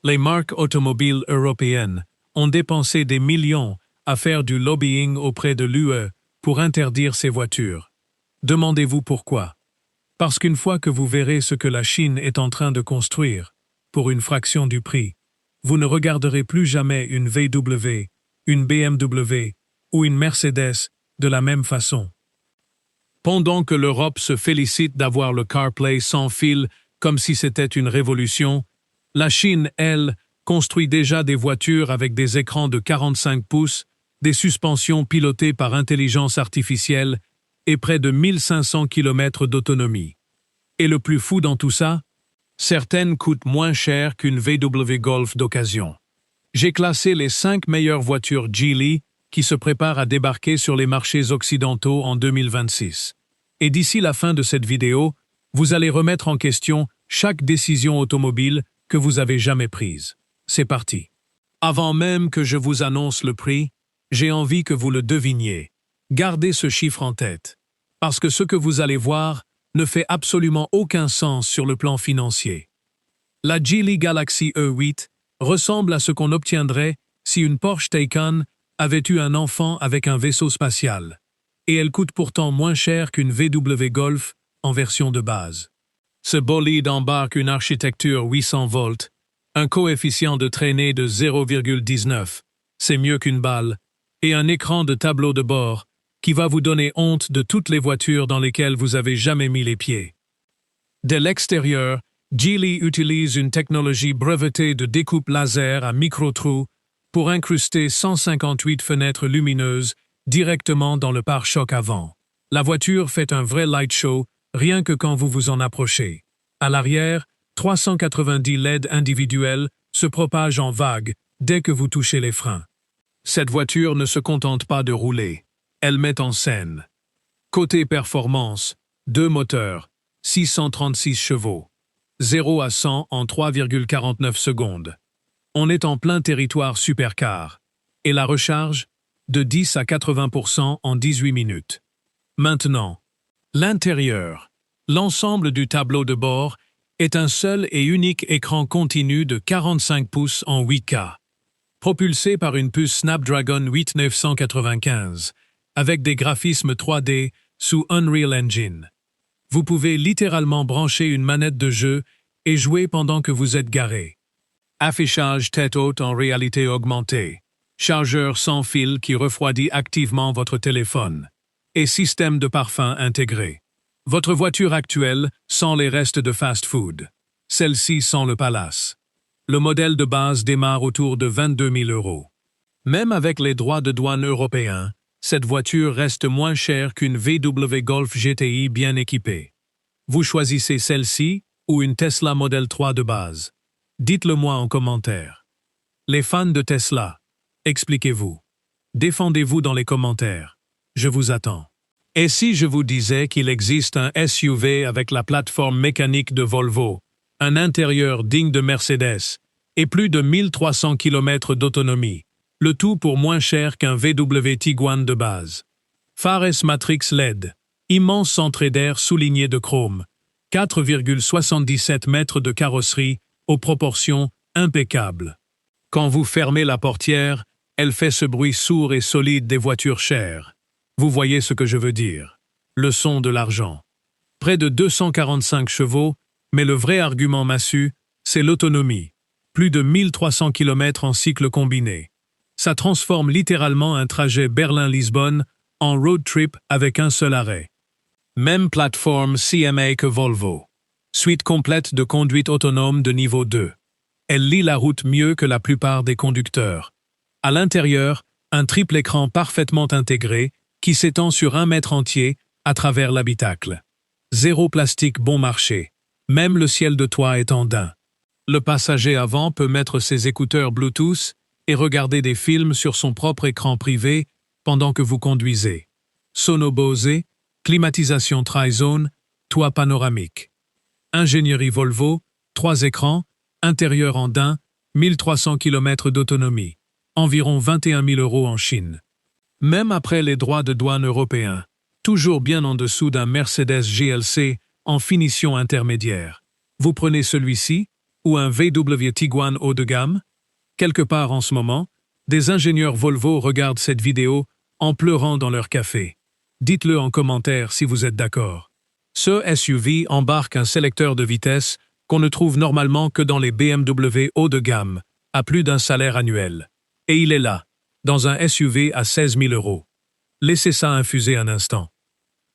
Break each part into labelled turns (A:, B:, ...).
A: Les marques automobiles européennes ont dépensé des millions à faire du lobbying auprès de l'UE pour interdire ces voitures. Demandez-vous pourquoi. Parce qu'une fois que vous verrez ce que la Chine est en train de construire, pour une fraction du prix, vous ne regarderez plus jamais une VW, une BMW ou une Mercedes de la même façon. Pendant que l'Europe se félicite d'avoir le CarPlay sans fil comme si c'était une révolution, la Chine, elle, construit déjà des voitures avec des écrans de 45 pouces, des suspensions pilotées par intelligence artificielle et près de 1500 km d'autonomie. Et le plus fou dans tout ça, certaines coûtent moins cher qu'une VW Golf d'occasion. J'ai classé les 5 meilleures voitures Geely qui se préparent à débarquer sur les marchés occidentaux en 2026. Et d'ici la fin de cette vidéo, vous allez remettre en question chaque décision automobile que vous avez jamais prise. C'est parti. Avant même que je vous annonce le prix, j'ai envie que vous le deviniez. Gardez ce chiffre en tête, parce que ce que vous allez voir ne fait absolument aucun sens sur le plan financier. La Geely Galaxy E8 ressemble à ce qu'on obtiendrait si une Porsche Taycan avait eu un enfant avec un vaisseau spatial, et elle coûte pourtant moins cher qu'une VW Golf en version de base. Ce bolide embarque une architecture 800 volts, un coefficient de traînée de 0,19, c'est mieux qu'une balle, et un écran de tableau de bord qui va vous donner honte de toutes les voitures dans lesquelles vous avez jamais mis les pieds. Dès l'extérieur, Geely utilise une technologie brevetée de découpe laser à micro-trous pour incruster 158 fenêtres lumineuses directement dans le pare-choc avant. La voiture fait un vrai light show rien que quand vous vous en approchez. À l'arrière, 390 LED individuels se propagent en vagues dès que vous touchez les freins. Cette voiture ne se contente pas de rouler, elle met en scène. Côté performance, 2 moteurs, 636 chevaux, 0 à 100 en 3,49 secondes. On est en plein territoire supercar, et la recharge, de 10 à 80% en 18 minutes. Maintenant, l'intérieur, l'ensemble du tableau de bord, est un seul et unique écran continu de 45 pouces en 8K, propulsé par une puce Snapdragon 8 995, avec des graphismes 3D sous Unreal Engine. Vous pouvez littéralement brancher une manette de jeu et jouer pendant que vous êtes garé. Affichage tête haute en réalité augmentée, chargeur sans fil qui refroidit activement votre téléphone, et système de parfum intégré. Votre voiture actuelle sans les restes de fast-food, celle-ci sans le palace. Le modèle de base démarre autour de 22 000 €. Même avec les droits de douane européens, cette voiture reste moins chère qu'une VW Golf GTI bien équipée. Vous choisissez celle-ci ou une Tesla Model 3 de base? Dites-le-moi en commentaire. Les fans de Tesla, expliquez-vous. Défendez-vous dans les commentaires. Je vous attends. Et si je vous disais qu'il existe un SUV avec la plateforme mécanique de Volvo, un intérieur digne de Mercedes et plus de 1300 km d'autonomie, le tout pour moins cher qu'un VW Tiguan de base. Phares Matrix LED, immense entrée d'air soulignée de chrome, 4,77 mètres de carrosserie aux proportions impeccables. Quand vous fermez la portière, elle fait ce bruit sourd et solide des voitures chères. Vous voyez ce que je veux dire. Le son de l'argent. Près de 245 chevaux, mais le vrai argument massu, c'est l'autonomie. Plus de 1300 km en cycle combiné. Ça transforme littéralement un trajet Berlin-Lisbonne en road trip avec un seul arrêt. Même plateforme CMA que Volvo. Suite complète de conduite autonome de niveau 2. Elle lit la route mieux que la plupart des conducteurs. À l'intérieur, un triple écran parfaitement intégré qui s'étend sur 1 mètre entier à travers l'habitacle. Zéro plastique bon marché. Même le ciel de toit est en daim. Le passager avant peut mettre ses écouteurs Bluetooth et regarder des films sur son propre écran privé pendant que vous conduisez. Sono Bose, climatisation tri-zone, toit panoramique. Ingénierie Volvo, 3 écrans, intérieur en daim, 1300 km d'autonomie. Environ 21 000 € en Chine. Même après les droits de douane européens, toujours bien en dessous d'un Mercedes GLC en finition intermédiaire. Vous prenez celui-ci ou un VW Tiguan haut de gamme? Quelque part en ce moment, des ingénieurs Volvo regardent cette vidéo en pleurant dans leur café. Dites-le en commentaire si vous êtes d'accord. Ce SUV embarque un sélecteur de vitesse qu'on ne trouve normalement que dans les BMW haut de gamme, à plus d'un salaire annuel. Et il est là, dans un SUV à 16 000 €. Laissez ça infuser un instant.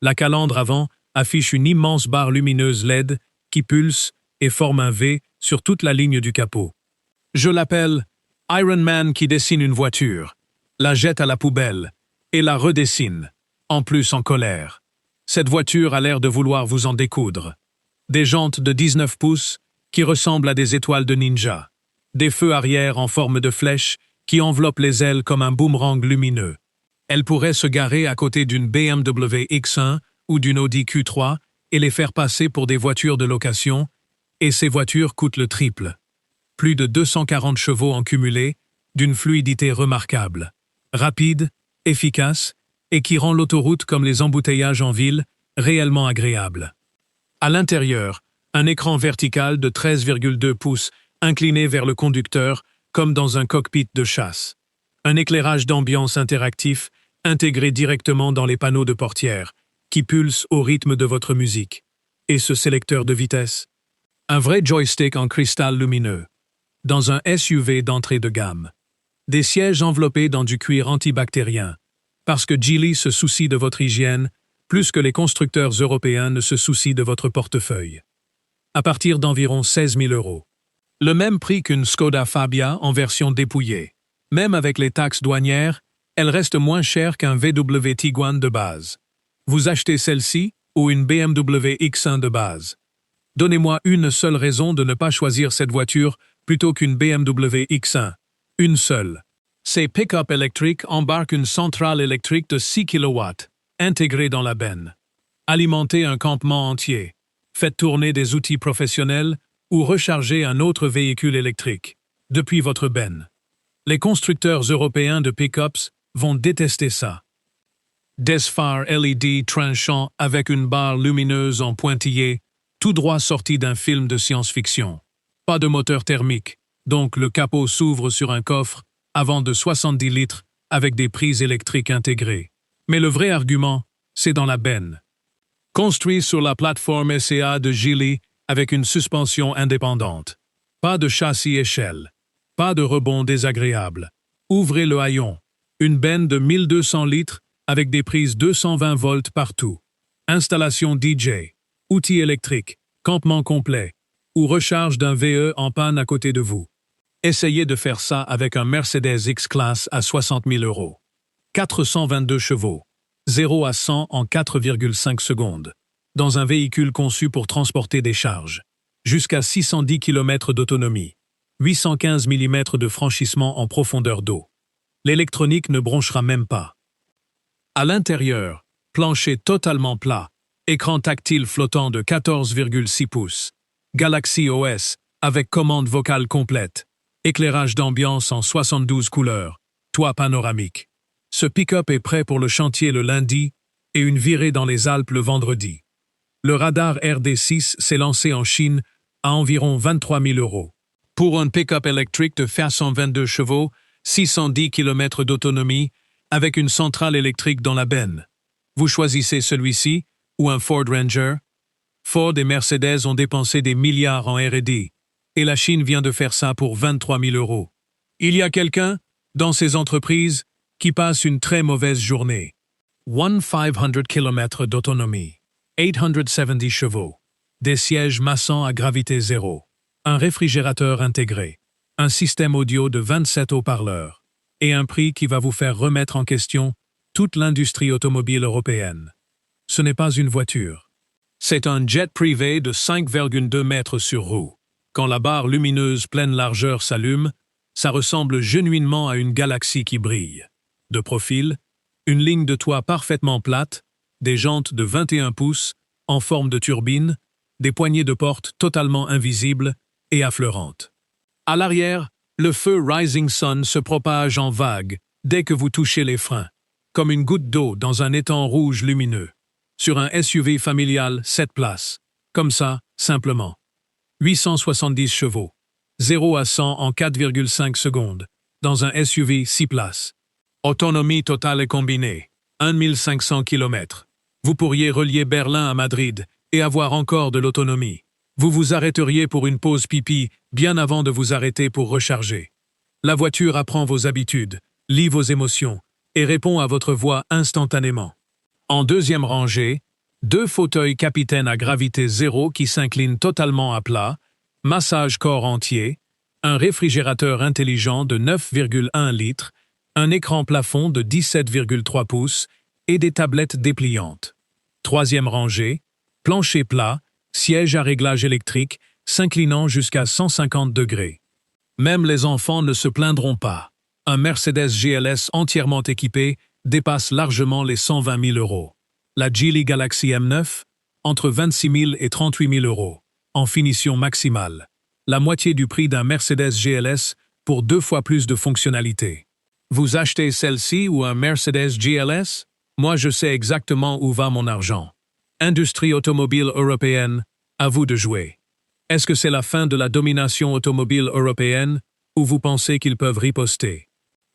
A: La calandre avant affiche une immense barre lumineuse LED qui pulse et forme un V sur toute la ligne du capot. Je l'appelle Iron Man qui dessine une voiture, la jette à la poubelle et la redessine, en plus en colère. Cette voiture a l'air de vouloir vous en découdre. Des jantes de 19 pouces qui ressemblent à des étoiles de ninja. Des feux arrière en forme de flèche qui enveloppent les ailes comme un boomerang lumineux. Elle pourrait se garer à côté d'une BMW X1 ou d'une Audi Q3 et les faire passer pour des voitures de location, et ces voitures coûtent le triple. Plus de 240 chevaux en cumulé, d'une fluidité remarquable, rapide, efficace, et qui rend l'autoroute comme les embouteillages en ville réellement agréable. À l'intérieur, un écran vertical de 13,2 pouces incliné vers le conducteur comme dans un cockpit de chasse. Un éclairage d'ambiance interactif intégré directement dans les panneaux de portière, qui pulse au rythme de votre musique. Et ce sélecteur de vitesse? Un vrai joystick en cristal lumineux. Dans un SUV d'entrée de gamme. Des sièges enveloppés dans du cuir antibactérien. Parce que Geely se soucie de votre hygiène, plus que les constructeurs européens ne se soucient de votre portefeuille. À partir d'environ 16 000 €. Le même prix qu'une Skoda Fabia en version dépouillée. Même avec les taxes douanières, elle reste moins chère qu'un VW Tiguan de base. Vous achetez celle-ci ou une BMW X1 de base. Donnez-moi une seule raison de ne pas choisir cette voiture plutôt qu'une BMW X1. Une seule. Ces pick-up électriques embarquent une centrale électrique de 6 kW, intégrée dans la benne. Alimentez un campement entier. Faites tourner des outils professionnels ou rechargez un autre véhicule électrique, depuis votre benne. Les constructeurs européens de pick-ups vont détester ça. Des phares LED tranchants avec une barre lumineuse en pointillé, tout droit sorti d'un film de science-fiction. Pas de moteur thermique, donc le capot s'ouvre sur un coffre avant de 70 litres avec des prises électriques intégrées. Mais le vrai argument, c'est dans la benne. Construit sur la plateforme SEA de Geely avec une suspension indépendante. Pas de châssis échelle. Pas de rebond désagréable. Ouvrez le haillon. Une benne de 1200 litres avec des prises 220 volts partout. Installation DJ. Outils électriques. Campement complet. Ou recharge d'un VE en panne à côté de vous. Essayez de faire ça avec un Mercedes X-Class à 60 000 €. 422 chevaux. 0 à 100 en 4,5 secondes. Dans un véhicule conçu pour transporter des charges. Jusqu'à 610 km d'autonomie. 815 mm de franchissement en profondeur d'eau. L'électronique ne bronchera même pas. À l'intérieur, plancher totalement plat, écran tactile flottant de 14,6 pouces. Galaxy OS avec commande vocale complète. Éclairage d'ambiance en 72 couleurs. Toit panoramique. Ce pick-up est prêt pour le chantier le lundi et une virée dans les Alpes le vendredi. Le radar RD6 s'est lancé en Chine à environ 23 000 €. Pour un pick-up électrique de 122 chevaux, 610 km d'autonomie, avec une centrale électrique dans la benne. Vous choisissez celui-ci ou un Ford Ranger? Ford et Mercedes ont dépensé des milliards en R&D, et la Chine vient de faire ça pour 23 000 €. Il y a quelqu'un, dans ces entreprises, qui passe une très mauvaise journée. 1500 km d'autonomie, 870 chevaux, des sièges massants à gravité zéro, un réfrigérateur intégré, un système audio de 27 haut-parleurs, et un prix qui va vous faire remettre en question toute l'industrie automobile européenne. Ce n'est pas une voiture. C'est un jet privé de 5,2 mètres sur roue. Quand la barre lumineuse pleine largeur s'allume, ça ressemble genuinement à une galaxie qui brille. De profil, une ligne de toit parfaitement plate, des jantes de 21 pouces, en forme de turbine, des poignées de porte totalement invisibles et affleurantes. À l'arrière, le feu Rising Sun se propage en vagues dès que vous touchez les freins, comme une goutte d'eau dans un étang rouge lumineux. Sur un SUV familial 7 places, comme ça, simplement. 870 chevaux, 0 à 100 en 4,5 secondes, dans un SUV 6 places. Autonomie totale et combinée, 1500 km. Vous pourriez relier Berlin à Madrid et avoir encore de l'autonomie. Vous vous arrêteriez pour une pause pipi bien avant de vous arrêter pour recharger. La voiture apprend vos habitudes, lit vos émotions et répond à votre voix instantanément. En deuxième rangée, 2 fauteuils capitaine à gravité zéro qui s'inclinent totalement à plat, massage corps entier, un réfrigérateur intelligent de 9,1 litres, un écran plafond de 17,3 pouces et des tablettes dépliantes. Troisième rangée, plancher plat, siège à réglage électrique s'inclinant jusqu'à 150 degrés. Même les enfants ne se plaindront pas. Un Mercedes GLS entièrement équipé dépasse largement les 120 000 €. La Geely Galaxy M9, entre 26 000 et 38 000 €, en finition maximale. La moitié du prix d'un Mercedes GLS pour 2 fois plus de fonctionnalités. Vous achetez celle-ci ou un Mercedes GLS? Moi je sais exactement où va mon argent. Industrie automobile européenne, à vous de jouer. Est-ce que c'est la fin de la domination automobile européenne ou vous pensez qu'ils peuvent riposter?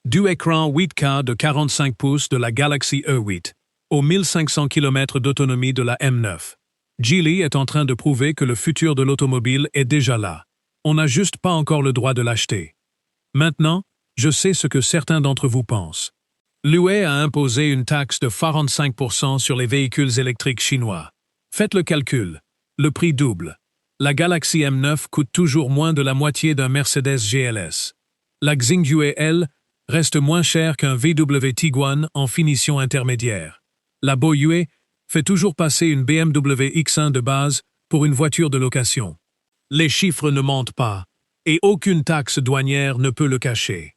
A: Du écran 8K de 45 pouces de la Galaxy E8 aux 1500 km d'autonomie de la M9. Geely est en train de prouver que le futur de l'automobile est déjà là. On n'a juste pas encore le droit de l'acheter. Maintenant, je sais ce que certains d'entre vous pensent. L'UE a imposé une taxe de 45% sur les véhicules électriques chinois. Faites le calcul. Le prix double. La Galaxy M9 coûte toujours moins de la moitié d'un Mercedes GLS. La Xingyue L reste moins chère qu'un VW Tiguan en finition intermédiaire. La Boyue fait toujours passer une BMW X1 de base pour une voiture de location. Les chiffres ne mentent pas, et aucune taxe douanière ne peut le cacher.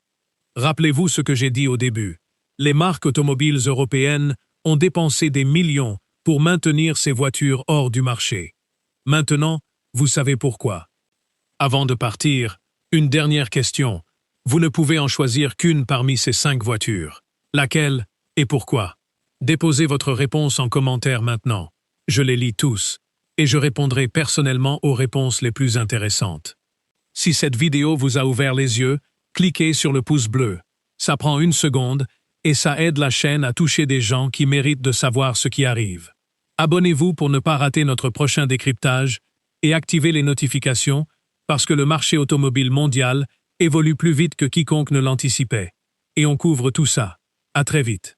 A: Rappelez-vous ce que j'ai dit au début. Les marques automobiles européennes ont dépensé des millions pour maintenir ces voitures hors du marché. Maintenant, vous savez pourquoi. Avant de partir, une dernière question. Vous ne pouvez en choisir qu'une parmi ces 5 voitures. Laquelle et pourquoi? Déposez votre réponse en commentaire maintenant. Je les lis tous, et je répondrai personnellement aux réponses les plus intéressantes. Si cette vidéo vous a ouvert les yeux, cliquez sur le pouce bleu. Ça prend 1 seconde, et ça aide la chaîne à toucher des gens qui méritent de savoir ce qui arrive. Abonnez-vous pour ne pas rater notre prochain décryptage, et activez les notifications, parce que le marché automobile mondial évolue plus vite que quiconque ne l'anticipait. Et on couvre tout ça. À très vite.